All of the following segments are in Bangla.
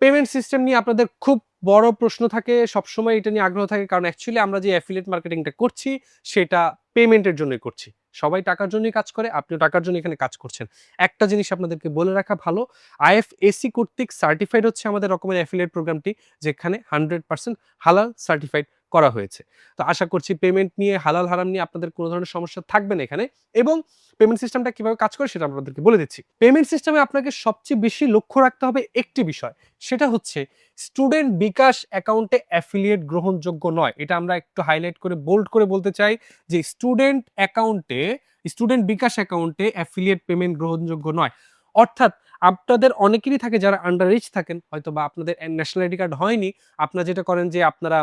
পেমেন্ট সিস্টেম নিয়ে আপনাদের খুব বড় প্রশ্ন থাকে, সবসময় এটা নিয়ে আগ্রহ থাকে, কারণ অ্যাকচুয়ালি আমরা যে অ্যাফিলিয়েট মার্কেটিংটা করছি সেটা পেমেন্টের জন্যই করছি। সবাই টাকার জন্যই কাজ করে, আপনিও টাকার জন্য এখানে কাজ করছেন। একটা জিনিস আপনাদেরকে বলে রাখা ভালো, আইএফএসি কর্তৃক সার্টিফাইড হচ্ছে আমাদের রকমের অ্যাফিলিয়েট প্রোগ্রামটি, যেখানে 100% হালাল সার্টিফাইড করা হয়েছে। তো আশা করছি পেমেন্ট নিয়ে, হালাল হারাম নিয়ে আপনাদের কোনো ধরনের সমস্যা থাকবে না এখানে। এবং পেমেন্ট সিস্টেমটা কিভাবে কাজ করে সেটা আপনাদেরকে বলে দিচ্ছি। পেমেন্ট সিস্টেমে আপনাকে সবচেয়ে বেশি লক্ষ্য রাখতে হবে একটি বিষয়, সেটা হচ্ছে স্টুডেন্ট বিকাশ অ্যাকাউন্টে অ্যাফিলিয়েট গ্রহণযোগ্য নয়। এটা আমরা একটু হাইলাইট করে বোল্ড করে বলতে চাই যে স্টুডেন্ট বিকাশ অ্যাকাউন্টে অ্যাফিলিয়েট পেমেন্ট গ্রহণযোগ্য নয়। অর্থাৎ আপনাদের অনেকেরই থাকে যারা আন্ডার এজ থাকেন, হয়তো বা আপনাদের ন্যাশনাল আইডি কার্ড হয়নি, আপনারা যেটা করেন যে আপনারা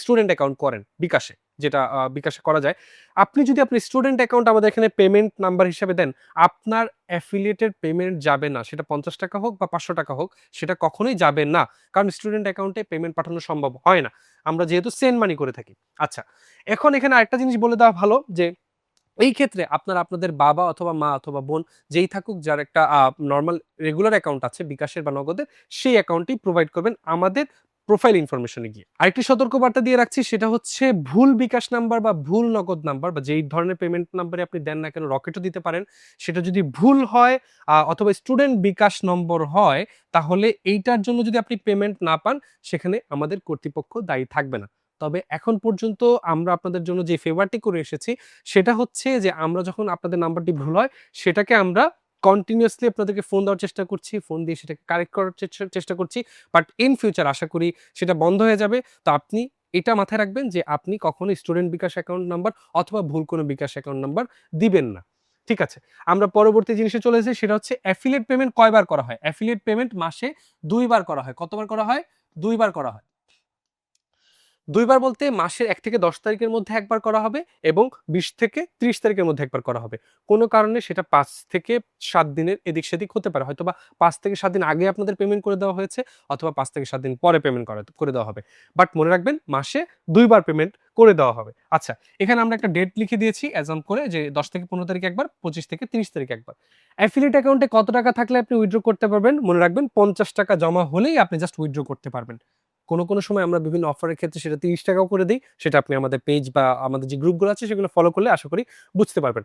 স্টুডেন্ট অ্যাকাউন্ট করেন বিকাশে, যেটা বিকাশে করা যায়। আপনি যদি আপনার স্টুডেন্ট অ্যাকাউন্ট আমাদের এখানে পেমেন্ট নাম্বার হিসেবে দেন, আপনার অ্যাফিলিয়েটেড পেমেন্ট যাবে না। সেটা ৳৫০ হোক বা ৳৫০০ হোক, সেটা কখনোই যাবে না। কারণ স্টুডেন্ট অ্যাকাউন্টে পেমেন্ট পাঠানো সম্ভব হয় না। আমরা যেহেতু সেন্ড মানি করে থাকি। আচ্ছা, এখন এখানে আরেকটা জিনিস বলে দেওয়া ভালো যে এই ক্ষেত্রে আপনারা আপনাদের বাবা অথবা মা অথবা বোন যেই থাকুক, যার একটা নরমাল রেগুলার অ্যাকাউন্ট আছে বিকাশের বা নগদের, সেই অ্যাকাউন্টটি প্রোভাইড করবেন আমাদের প্রোফাইল ইনফরমেশনে গিয়ে। আরেকটি সতর্কবার্তা দিয়ে রাখছি, সেটা হচ্ছে ভুল বিকাশ নাম্বার বা ভুল নগদ নাম্বার বা যেই ধরনের পেমেন্ট নাম্বারে আপনি দেন না কেন, রকেটও দিতে পারেন, সেটা যদি ভুল হয় অথবা স্টুডেন্ট বিকাশ নম্বর হয়, তাহলে এইটার জন্য যদি আপনি পেমেন্ট না পান, সেখানে আমাদের কর্তৃপক্ষ দায়ী থাকবে না। তবে এখন পর্যন্ত আমরা আপনাদের জন্য যে ফেভারটি করে এসেছি, সেটা হচ্ছে যে আমরা যখন আপনাদের নাম্বারটি ভুল হয়, সেটাকে আমরা কন্টিনিউয়াসলি আপনাদেরকে ফোন দেওয়ার চেষ্টা করছি, ফোন দিয়ে সেটাকে কারেক্ট করার চেষ্টা করছি। বাট ইন ফিউচার আশা করি সেটা বন্ধ হয়ে যাবে। তো আপনি এটা মাথায় রাখবেন যে আপনি কখনোই স্টুডেন্ট বিকাশ অ্যাকাউন্ট নাম্বার অথবা ভুল কোনো বিকাশ অ্যাকাউন্ট নাম্বার দিবেন না। ঠিক আছে? আমরা পরবর্তী জিনিসে চলে এসেছি, সেটা হচ্ছে অ্যাফিলিয়েট পেমেন্ট কয়বার করা হয়? অ্যাফিলিয়েট পেমেন্ট মাসে ২ বার করা হয়। কতবার করা হয়? ২ বার করা হয়। ২ বার বলতে মাসের ১ থেকে ১০ তারিখের মধ্যে একবার করা হবে এবং ২০ থেকে ৩০ তারিখের মধ্যে একবার করা হবে। কোনো কারণে সেটা ৫ থেকে ৭ দিনের এদিক-সেদিক হতে পারে। হয়তোবা ৫ থেকে ৭ দিন আগে আপনাদের পেমেন্ট করে দেওয়া হয়েছে, অথবা ৫ থেকে ৭ দিন পরে পেমেন্ট করে দেওয়া হবে। বাট মনে রাখবেন মাসে ২ বার পেমেন্ট করে দেওয়া হবে। আচ্ছা, এখানে আমরা একটা ডেট লিখে দিয়েছি অ্যাজাম্প করে যে ১০ থেকে ১৫ তারিখ একবার, ২৫ থেকে ৩০ তারিখ একবার। অ্যাফিলিয়েট অ্যাকাউন্টে কত টাকা থাকলে আপনি উইথড্র করতে পারবেন? মনে রাখবেন ৳৫০ জমা হলেই আপনি জাস্ট উইথড্র করতে পারবেন। কোনো সময় আমরা বিভিন্ন অফারের ক্ষেত্রে সেটা ৳৩০ ও করে দেই। সেটা আপনি আমাদের পেজ বা আমাদের যে গ্রুপগুলো আছে সেগুলো ফলো করলে আশা করি বুঝতে পারবেন।